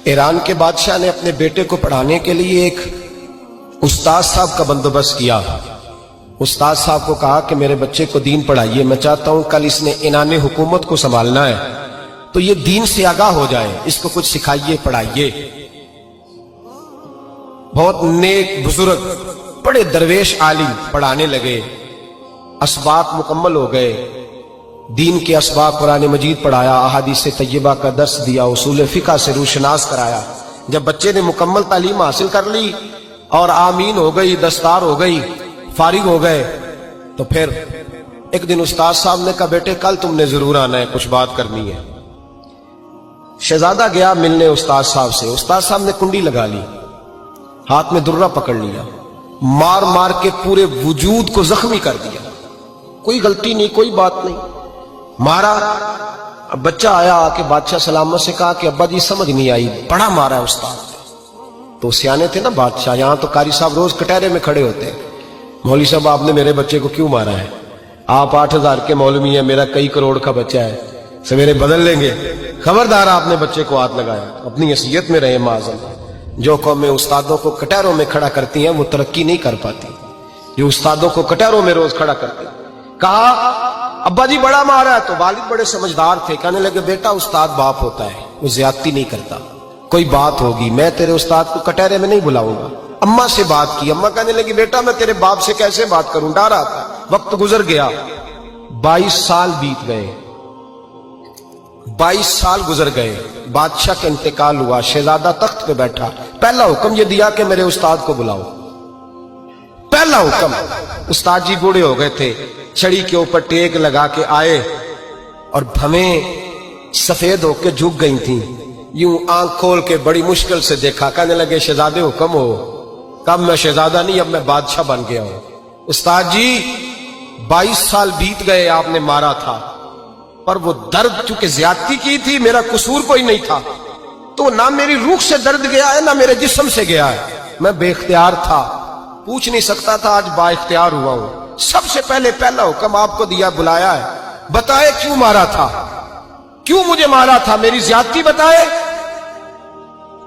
ایران کے بادشاہ نے اپنے بیٹے کو پڑھانے کے لیے ایک استاد صاحب کا بندوبست کیا۔ استاد صاحب کو کہا کہ میرے بچے کو دین پڑھائیے، میں چاہتا ہوں کل اس نے عنان حکومت کو سنبھالنا ہے تو یہ دین سے آگاہ ہو جائے، اس کو کچھ سکھائیے، پڑھائیے۔ بہت نیک بزرگ بڑے درویش عالم پڑھانے لگے، اسباق مکمل ہو گئے، دین کے اسباق قرآن مجید پڑھایا، احادیث طیبہ کا درس دیا، اصول فقہ سے روشناس کرایا۔ جب بچے نے مکمل تعلیم حاصل کر لی اور آمین ہو گئی، دستار ہو گئی، فارغ ہو گئے، تو پھر ایک دن استاد صاحب نے کہا بیٹے کل تم نے ضرور آنا ہے، کچھ بات کرنی ہے۔ شہزادہ گیا ملنے استاد صاحب سے، استاد صاحب نے کنڈی لگا لی، ہاتھ میں درہ پکڑ لیا، مار مار کے پورے وجود کو زخمی کر دیا، کوئی غلطی نہیں، کوئی بات نہیں، مارا۔ اب بچہ آیا آ کے بادشاہ سلامت سے کہا کہ ابا جی سمجھ نہیں آئی، بڑا مارا ہے استاد۔ تو سیانے تھے نا بادشاہ، یہاں تو قاری صاحب روز کٹہرے میں کھڑے ہوتے ہیں، مولوی صاحب آپ نے میرے بچے کو کیوں مارا ہے؟ آپ 8,000 کے مولوی ہیں، میرا کئی کروڑ کا بچہ ہے، سویرے بدل لیں گے، خبردار آپ نے بچے کو ہاتھ لگایا، اپنی حیثیت میں رہے معاذ۔ جو قومیں استادوں کو کٹہروں میں کھڑا کرتی ہیں وہ ترقی نہیں کر پاتی، جو استادوں کو کٹہروں میں روز کھڑا کرتے ہیں۔ کہا ابا جی بڑا مارا ہے، تو والد بڑے سمجھدار تھے، کہنے لگے بیٹا استاد باپ ہوتا ہے، وہ زیادتی نہیں کرتا، کوئی بات ہوگی، میں تیرے استاد کو کٹہرے میں نہیں بلاؤں گا۔ اماں سے بات کی، اماں کہنے لگی بیٹا میں تیرے باپ سے کیسے بات کروں، ڈر رہا تھا۔ وقت گزر گیا، 22 سال بیت گئے، 22 سال گزر گئے، بادشاہ کا انتقال ہوا، شہزادہ تخت پہ بیٹھا، پہلا حکم یہ دیا کہ میرے استاد کو بلاؤ، پہلا حکم۔ استاد جی بوڑھے ہو گئے تھے، چھڑی کے اوپر ٹیک لگا کے آئے اور بھویں سفید ہو کے جھک گئی تھیں، یوں آنکھ کھول کے بڑی مشکل سے دیکھا، کہنے لگے شہزادے حکم ہو۔ کب میں شہزادہ نہیں، اب میں بادشاہ بن گیا ہوں۔ استاد جی 22 سال بیت گئے، آپ نے مارا تھا، پر وہ درد چونکہ زیادتی کی تھی، میرا قصور کوئی نہیں تھا، تو نہ میری روح سے درد گیا ہے نہ میرے جسم سے گیا ہے، میں بے اختیار تھا، پوچھ نہیں سکتا تھا، آج با اختیار ہوا ہوں۔ سب سے پہلے پہلا حکم آپ کو دیا، بلایا ہے، بتائے کیوں مارا تھا، کیوں مجھے مارا تھا، میری زیادتی بتائے۔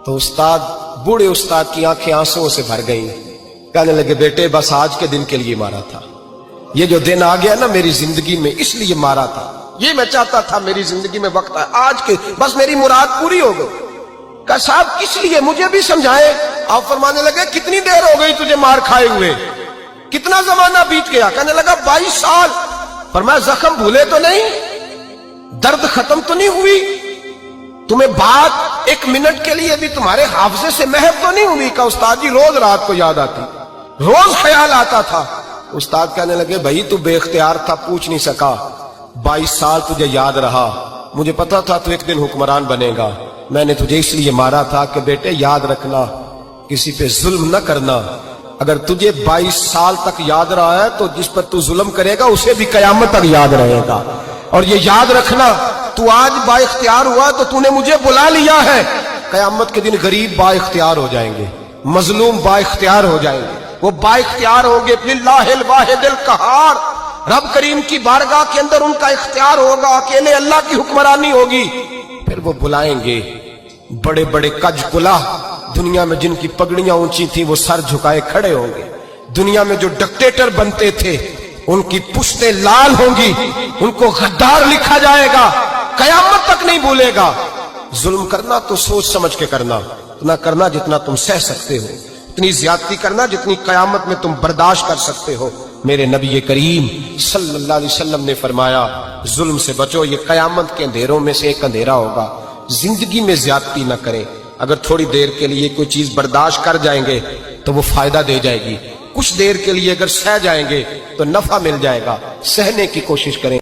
تو استاد بوڑھے استاد کی آنکھیں آنسوں سے بھر گئیں، کہنے لگے بیٹے بس آج کے دن کے لیے مارا تھا، یہ جو دن آ گیا نا میری زندگی میں اس لیے مارا تھا، یہ میں چاہتا تھا میری زندگی میں وقت ہے، آج کے بس میری مراد پوری ہو گئی۔ کہا صاحب کس لیے، مجھے بھی سمجھائے۔ آپ فرمانے لگے کتنی دیر ہو گئی تجھے مار کھائے ہوئے، کتنا زمانہ بیت گیا؟ کہنے لگا 22 سال۔ فرمایا زخم بھولے تو نہیں، درد ختم تو نہیں ہوئی، تمہیں بات 1 منٹ کے لیے بھی تمہارے حافظے سے محو تو نہیں ہوئی؟ کہ استاد جی روز رات کو یاد آتی، روز خیال آتا تھا۔ استاد کہنے لگے بھائی تو بے اختیار تھا، پوچھ نہیں سکا، 22 سال تجھے یاد رہا، مجھے پتا تھا تو ایک دن حکمران بنے گا، میں نے تجھے اس لیے مارا تھا کہ بیٹے یاد رکھنا، کسی پہ ظلم نہ کرنا، اگر تجھے 22 سال تک یاد رہا ہے تو جس پر تو ظلم کرے گا اسے بھی قیامت تک یاد رہے گا، اور یہ یاد رکھنا تو آج با اختیار ہوا تو تو نے مجھے بلا لیا ہے، قیامت کے دن غریب با اختیار ہو جائیں گے، مظلوم با اختیار ہو جائیں گے، وہ با اختیار ہوں گے، للہ الواحد القہار، رب کریم کی بارگاہ کے اندر ان کا اختیار ہوگا، اکیلے اللہ کی حکمرانی ہوگی، پھر وہ بلائیں گے بڑے بڑے کج کلاہ، دنیا میں جن کی پگڑیاں اونچی تھیں وہ سر جھکائے کھڑے ہوں گے، دنیا میں جو ڈکٹیٹر بنتے تھے ان کی پشتیں لال ہوں گی، ان کو غدار لکھا جائے گا، قیامت تک نہیں بھولے گا۔ ظلم کرنا تو سوچ سمجھ کے کرنا، اتنا کرنا جتنا تم سہ سکتے ہو، اتنی زیادتی کرنا جتنی قیامت میں تم برداشت کر سکتے ہو۔ میرے نبی کریم صلی اللہ علیہ وسلم نے فرمایا ظلم سے بچو، یہ قیامت کے اندھیروں میں سے ایک اندھیرا ہوگا، زندگی میں زیادتی نہ کریں، اگر تھوڑی دیر کے لیے کوئی چیز برداشت کر جائیں گے تو وہ فائدہ دے جائے گی، کچھ دیر کے لیے اگر سہ جائیں گے تو نفع مل جائے گا، سہنے کی کوشش کریں۔